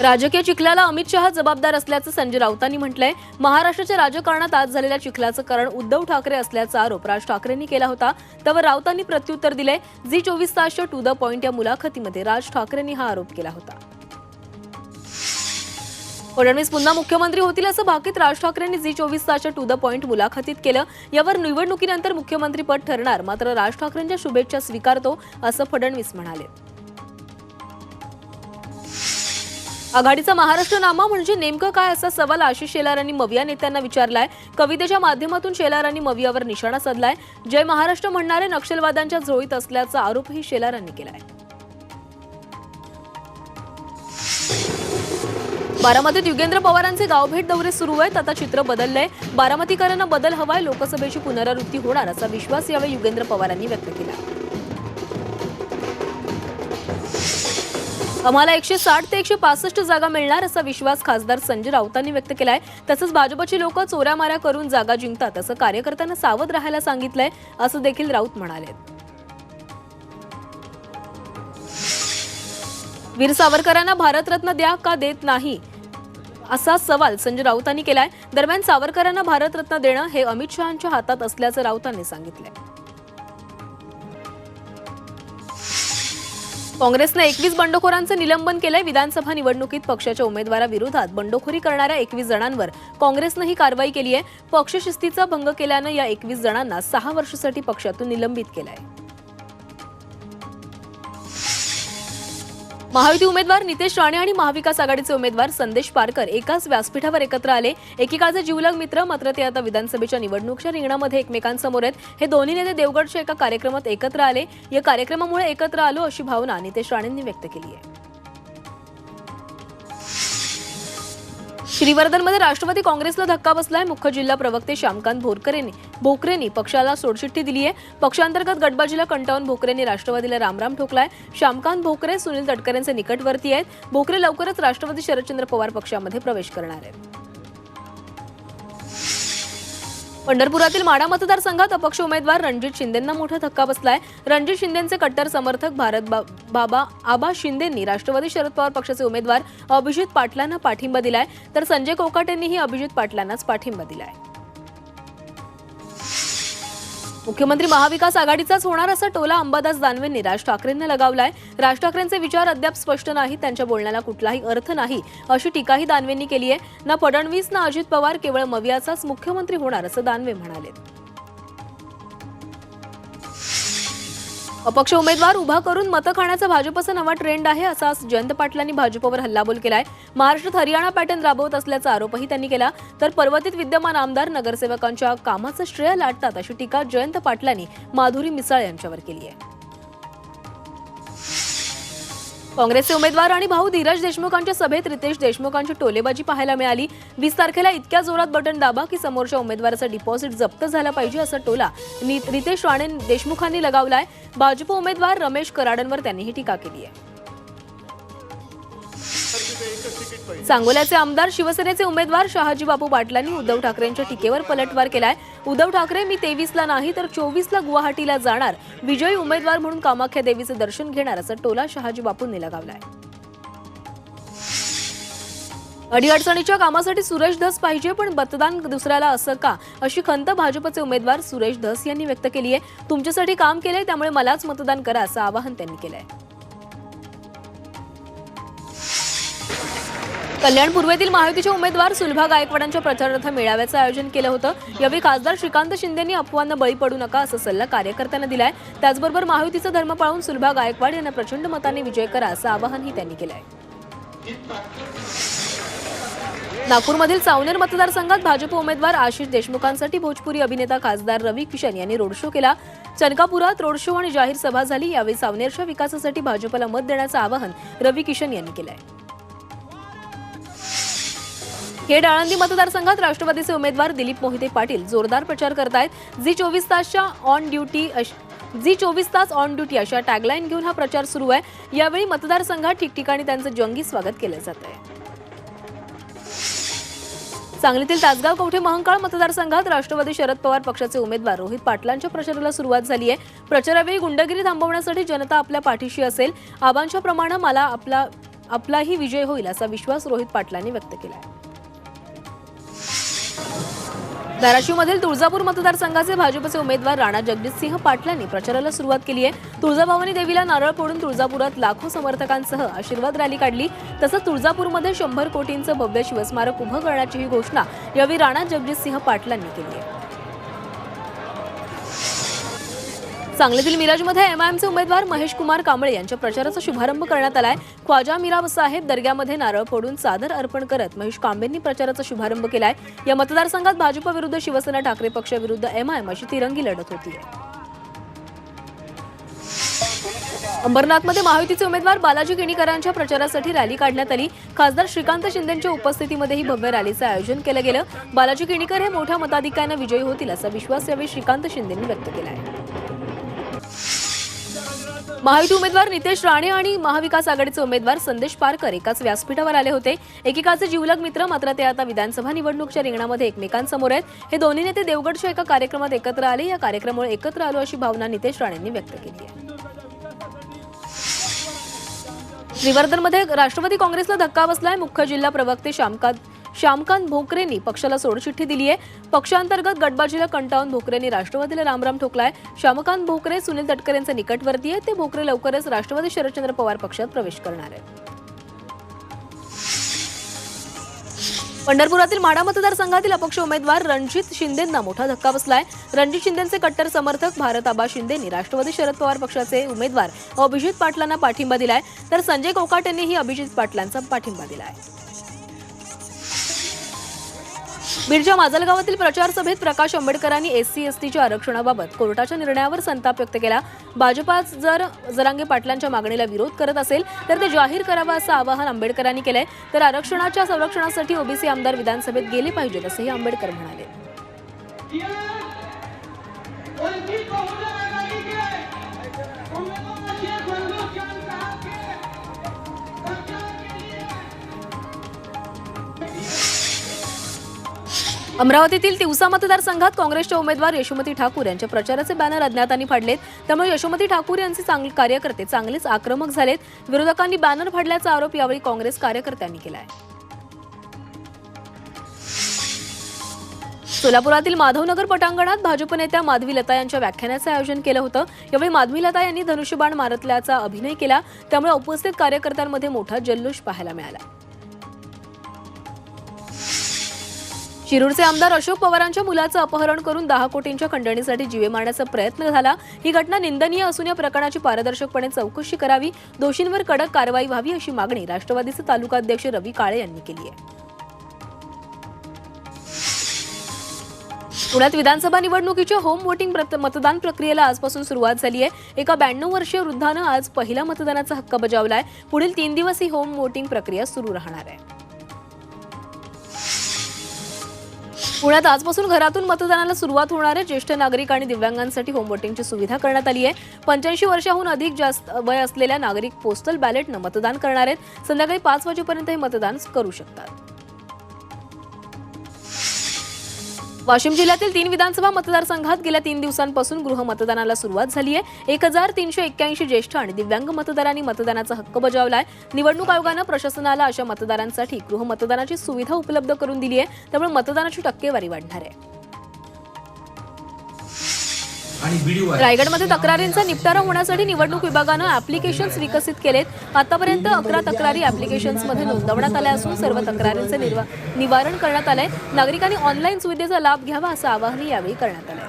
राजकीय चिखलाला अमित शहा जबाबदार असल्याचं संजय राऊतांनी म्हटलंय। महाराष्ट्राच्या राजकारणात आज झालेल्या चिखलाचं कारण उद्धव ठाकरे असल्याचा आरोप राज ठाकरेंनी केला होता। त्यावर राऊतांनी प्रत्युत्तर दिलंय। झी 24 तासच्या टू द पॉइंट या मुलाखतीमध्ये राज ठाकरेंनी हा आरोप केला होता। फडणवीस पुन्हा मुख्यमंत्री होतील असं भाकीत राज ठाकरेंनी झी 24 तासच्या टू द पॉइंट मुलाखतीत केलं। यावर निवडणुकीनंतर मुख्यमंत्रीपद ठरणार, मात्र राज ठाकरेंच्या शुभेच्छा स्वीकारतो असं फडणवीस म्हणाले। आघाडीचा महाराष्ट्रनामा म्हणजे नेमकं काय असा सवाल आशिष शेलारांनी मविया नेत्यांना विचारलाय। कवितेच्या माध्यमातून शेलारांनी मवियावर निशाणा साधलाय। जय महाराष्ट्र म्हणणारे नक्षलवाद्यांच्या झोळीत असल्याचा आरोपही शेलारांनी केलाय। बारामतीत युगेंद्र पवारांचे गावभेट दौरे सुरू आहेत। आता चित्र बदललंय। बारामतीकरांना बदल हवाय, लोकसभेची पुनरावृत्ती होणार असा विश्वास यावेळी युगेंद्र पवारांनी व्यक्त केला। आम्हाला 160 ते 165 जागा मिळणार असा विश्वास खासदार संजय राऊतांनी व्यक्त केलाय। तसंच भाजपची लोक चोऱ्यामाऱ्या करून जागा जिंकतात असं कार्यकर्त्यांना सावध राहायला सांगितलंय असं देखील राऊत म्हणाले। वीर सावरकरांना भारतरत्न द्या का देत नाही असा सवाल संजय राऊतांनी केलाय। दरम्यान सावरकरांना भारतरत्न देणं हे अमित शहांच्या हातात असल्याचं राऊतांनी सांगितलंय। काँग्रेसने 21 बंडखोरांचं निलंबन केलंय। विधानसभा निवडणुकीत पक्षाच्या उमेदवाराविरोधात बंडखोरी करणाऱ्या 21 जणांवर काँग्रेसने ही कारवाई केली आहे। पक्षशिस्तीचा भंग केल्यानं या 21 जणांना 6 वर्षांसाठी पक्षातून निलंबित केलंय। महायुती उमेदवार नितेश राणे आणि महाविकास आघाडीचे उमेदवार संदेश पारकर एकाच व्यासपीठावर एकत्र आले। एकेकाचे जीवलग मित्र, मात्र ते आता विधानसभेच्या निवडणुकीच्या रिंगणामध्ये एकमेकांसमोर आहेत। हे दोन्ही नेते देवगडच्या एका कार्यक्रमात एकत्र आले। या कार्यक्रमामुळे एकत्र आलो अशी भावना नितेश राणेंनी व्यक्त केली आहे। श्रीवर्धनमध्ये राष्ट्रवादी काँग्रेसला धक्का बसलाय। मुख्य जिल्हा प्रवक्ते श्यामकांत भोकरेंनी पक्षाला सोडचिठ्ठी दिली आहे। पक्षांतर्गत गटबाजीला कंटाळून भोकरेंनी राष्ट्रवादीला रामराम ठोकलाय। श्यामकांत भोकरे सुनील तटकरेंचे निकटवर्ती आहेत। भोकरे लवकरच राष्ट्रवादी शरदचंद्र पवार पक्षामध्ये प्रवेश करणार आहेत। पंढरपुरातील माढा मतदारसंघात अपक्ष उमेदवार रणजित शिंदेंना मोठा धक्का बसलाय। रणजित शिंदेंचे कट्टर समर्थक बाबा आबा शिंदेंनी राष्ट्रवादी शरद पवार पक्षाचे उमेदवार अभिजित पाटलांना पाठिंबा दिलाय, तर संजय कोकाटेंनीही अभिजित पाटलांनाच पाठिंबा दिलाय। मुख्यमंत्री महाविकास आघाडीचाच होणार असा टोला अंबादास दानवेंनी राज ठाकरेंना लगावलाय। राज ठाकरेंचे विचार अद्याप स्पष्ट नाहीत, त्यांच्या बोलण्याला कुठलाही अर्थ नाही अशी टीकाही दानवेंनी केली आहे। ना फडणवीस ना अजित पवार केवळ मवियाचाच मुख्यमंत्री होणार असं दानवे म्हणाले। अपक्ष उमेदवार उभा करून मतं खाण्याचा भाजपचा नवा ट्रेंड आहे असा जयंत पाटलांनी भाजपवर हल्लाबोल केलाय। महाराष्ट्रात हरियाणा पॅटर्न राबवत असल्याचा आरोपही त्यांनी केला, तर पर्वतीत विद्यमान आमदार नगरसेवकांच्या कामाचं श्रेय लाटतात अशी टीका जयंत पाटलांनी माधुरी मिसाळ यांच्यावर केली आहे। काँग्रेसचे उमेदवार आणि भाऊ धीरज देशमुखांच्या सभेत रितेश देशमुखांची टोलेबाजी पाहायला मिळाली। 20 तारखेला इतक्या जोरात बटन दाबा की समोरच्या उमेदवाराचा डिपॉझिट जप्त झाला पाहिजे असा टोला रितेश राणे देशमुखांनी लगावलाय। भाजप उमेदवार रमेश कराडांवर त्यांनी ही टीका केली आहे। सांगोल्याचे आमदार शिवसेनेचे उमेदवार शहाजी बापू पाटलांनी उद्धव ठाकरेंच्या टीकेवर पलटवार केलाय। उद्धव ठाकरे मी 23ला नाही तर 24ला गुवाहाटीला जाणार, विजयी उमेदवार म्हणून कामाख्या देवीचे दर्शन घेणार असा टोला शहाजी बापूंनी लगावलाय। अडीअडचणीच्या कामासाठी सुरेश धस पाहिजे पण मतदान दुसऱ्याला असं का अशी खंत भाजपचे उमेदवार सुरेश धस यांनी व्यक्त केली आहे। तुमच्यासाठी काम केलंय त्यामुळे मलाच मतदान करा असं आवाहन त्यांनी केलंय। कल्याण पूर्वेतील महायुतीचे उमेदवार सुलभा गायकवाडांच्या प्रचारार्थ मेळाव्याचं आयोजन केलं होतं। यावेळी खासदार श्रीकांत शिंदेंनी अफवांना बळी पडू नका असा सल्ला कार्यकर्त्यांना दिलाय। त्याचबरोबर महायुतीचा धर्म पाळून सुलभा गायकवाड यांना प्रचंड मतांनी विजय करा असं आवाहनही त्यांनी केलंय। नागपूरमधील सावनेर मतदारसंघात भाजप उमेदवार आशिष देशमुखांसाठी भोजपुरी अभिनेता खासदार रवी किशन यांनी रोड शो केला। चनकापुरात रोड शो आणि जाहीर सभा झाली। यावेळी सावनेरच्या विकासासाठी भाजपला मत देण्याचं आवाहन रवी किशन यांनी केलंय। खेड आळंदी मतदारसंघात राष्ट्रवादीचे उमेदवार दिलीप मोहिते पाटील जोरदार प्रचार करतायत। झी 24 तास ऑन ड्युटी अशा टॅगलाईन घेऊन हा प्रचार सुरू आहे। यावेळी मतदारसंघात ठिकठिकाणी त्यांचं जंगी स्वागत केलं जात आहे। सांगलीतील तासगाव कवठे महंकाळ मतदारसंघात राष्ट्रवादी शरद पवार पक्षाचे उमेदवार रोहित पाटलांच्या प्रचाराला सुरुवात झाली आहे। प्रचारावेळी गुंडगिरी थांबवण्यासाठी जनता आपल्या पाठीशी असेल। आबांच्या प्रमाणे मला आपला आपलाही विजय होईल असा विश्वास रोहित पाटलांनी व्यक्त केला आहे. धाराशिवमधील तुळजापूर मतदारसंघाचे भाजपचे उमेदवार राणा जगजितसिंह पाटलांनी प्रचाराला सुरुवात केली आहे. तुळजाभवानी देवीला नारळ फोडून तुळजापुरात लाखो समर्थकांसह आशीर्वाद रॅली काढली. तसंच तुळजापूरमध्ये 100 कोटींचं भव्य शिवस्मारक उभं करण्याची घोषणा यावेळी राणा जगजितसिंह पाटलांनी केली आहे. सांगलीतील मिरजमध्ये एमआयएमचे उमेदवार महेश कुमार कांबळे यांच्या प्रचाराचा शुभारंभ करण्यात आलाय. ख्वाजा मीरा साहेब दर्ग्यामध्ये नारळ फोडून चादर अर्पण करत महेश कांबळेंनी प्रचाराचा शुभारंभ केलाय. या मतदारसंघात भाजप विरुद्ध शिवसेना ठाकरे पक्ष विरुद्ध एमआयएम अशी तिरंगी लढत होती. अंबरनाथमध्ये महायुतीचे उमेदवार बालाजी किणीकरांच्या प्रचारासाठी रॅली काढण्यात आली. खासदार श्रीकांत शिंदेंच्या उपस्थितीमध्ये ही भव्य रॅलीचं आयोजन केलं गेलं. बालाजी किणीकर हे मोठ्या मताधिक्याने विजयी होतील असा विश्वास यावेळी श्रीकांत शिंदेंनी व्यक्त केला आहे. महायुती उमेदवार नितेश राणे आणि महाविकास आघाडीचे उमेदवार संदेश पारकर एकाच व्यासपीठावर आले होते. एकेकाचे जिवलग मित्र, मात्र ते आता विधानसभा निवडणुकीच्या रिंगणामध्ये एकमेकांसमोर आहेत. हे दोन्ही नेते देवगडच्या एका कार्यक्रमात एकत्र आले. या कार्यक्रमामुळे एकत्र आलो अशी भावना नितेश राणेंनी व्यक्त केली आहे. श्रीवर्धनमध्ये राष्ट्रवादी काँग्रेसला धक्का बसलाय. मुख्य जिल्हा प्रवक्ते श्यामकांत भोकरेंनी पक्षाला सोडचिठ्ठी दिली आहे. पक्षांतर्गत गटबाजीला कंटाळून भोकरेंनी राष्ट्रवादीला रामराम ठोकलाय. श्यामकांत भोकरे सुनील तटकरेंचे निकटवर्ती आहेत. ते भोकरे लवकरच राष्ट्रवादी शरदचंद्र पवार पक्षात प्रवेश करणार आहेत. पंढरपुरातील माढा मतदारसंघातील अपक्ष उमेदवार रणजित शिंदेंना मोठा धक्का बसलाय. रणजित शिंदेंचे कट्टर समर्थक भारत आबा शिंदेंनी राष्ट्रवादी शरद पवार पक्षाचे उमेदवार अभिजित पाटलांना पाठिंबा दिलाय. तर संजय कोकाट यांनीही अभिजित पाटलांचा पाठिंबा दिलाय. बीडच्या माजलगावातील प्रचार सभेत प्रकाश आंबेडकरांनी SC/STच्या आरक्षणाबाबत कोर्टाच्या निर्णयावर संताप व्यक्त केला. भाजपात जर जरांगे पाटलांच्या मागणीला विरोध करत असेल तर ते जाहीर करावं असं आवाहन आंबेडकरांनी केलंय. तर आरक्षणाच्या संरक्षणासाठी ओबीसी आमदार विधानसभेत गेले पाहिजेत असंही आंबेडकर म्हणाले. अमरावतीतील तिवसा मतदारसंघात काँग्रेसच्या उमेदवार यशोमती ठाकूर यांच्या प्रचाराचे बॅनर अज्ञातांनी फाडलेत. त्यामुळे यशोमती ठाकूर यांचे कार्यकर्ते चांगलेच आक्रमक झालेत. विरोधकांनी बॅनर फाडल्याचा आरोप यावेळी काँग्रेस कार्यकर्त्यांनी केलाय. सोलापुरातील माधवनगर पटांगणात भाजप नेत्या माधवी लता यांच्या व्याख्यानाचं आयोजन केलं होतं. यावेळी माधवी लता यांनी धनुष्यबाण मारल्याचा अभिनय केला. त्यामुळे उपस्थित कार्यकर्त्यांमध्ये मोठा जल्लोष पाहायला मिळाला. शिरूरचे आमदार अशोक पवारांच्या मुलाचं अपहरण करून 10 कोटींच्या खंडणीसाठी जीवे मारण्याचा प्रयत्न झाला. ही घटना निंदनीय असून या प्रकरणाची पारदर्शकपणे चौकशी करावी, दोषींवर कडक कारवाई व्हावी अशी मागणी राष्ट्रवादीचे तालुकाध्यक्ष रवी काळे यांनी केली आहे. पुण्यात विधानसभा निवडणुकीच्या होम वोटिंग मतदान प्रक्रियेला आजपासून सुरुवात झाली आहे. एका 92 वर्षीय वृद्धानं आज पहिला मतदानाचा हक्क बजावलाय. पुढील 3 दिवस ही होम वोटिंग प्रक्रिया सुरू राहणार आहे. पुण्यात आजपासून घरातून मतदानाला सुरुवात होणार आहे. ज्येष्ठ नागरिक आणि दिव्यांगांसाठी होम वोटिंगची सुविधा करण्यात आली आहे. 85 वर्षांहून अधिक जास्त वय असलेल्या नागरिक पोस्टल बॅलेटनं मतदान करणार आहेत. संध्याकाळी 5 वाजेपर्यंत हे मतदान करू शकतात. वाशिम जिल्ह्यातील 3 विधानसभा मतदारसंघात गेल्या 3 दिवसांपासून गृहमतदानाला सुरुवात झाली आहे. 1381 ज्येष्ठ आणि दिव्यांग मतदारांनी मतदानाचा हक्क बजावलाय. निवडणूक आयोगानं प्रशासनाला अशा मतदारांसाठी गृहमतदानाची सुविधा उपलब्ध करून दिली आहे. त्यामुळे मतदानाची टक्केवारी वाढणार आहे. रायगडमध्ये तक्रारींचा निपटारा होण्यासाठी निवडणूक विभागानं ॲप्लिकेशन्स विकसित केलेत. आतापर्यंत 11 तक्रारी ॲप्लिकेशन्समध्ये नोंदवण्यात आल्या असून सर्व तक्रारींचे निवारण करण्यात आलंय. नागरिकांनी ऑनलाईन सुविधेचा लाभ घ्यावा असं आवाहन यावेळी करण्यात आलंय.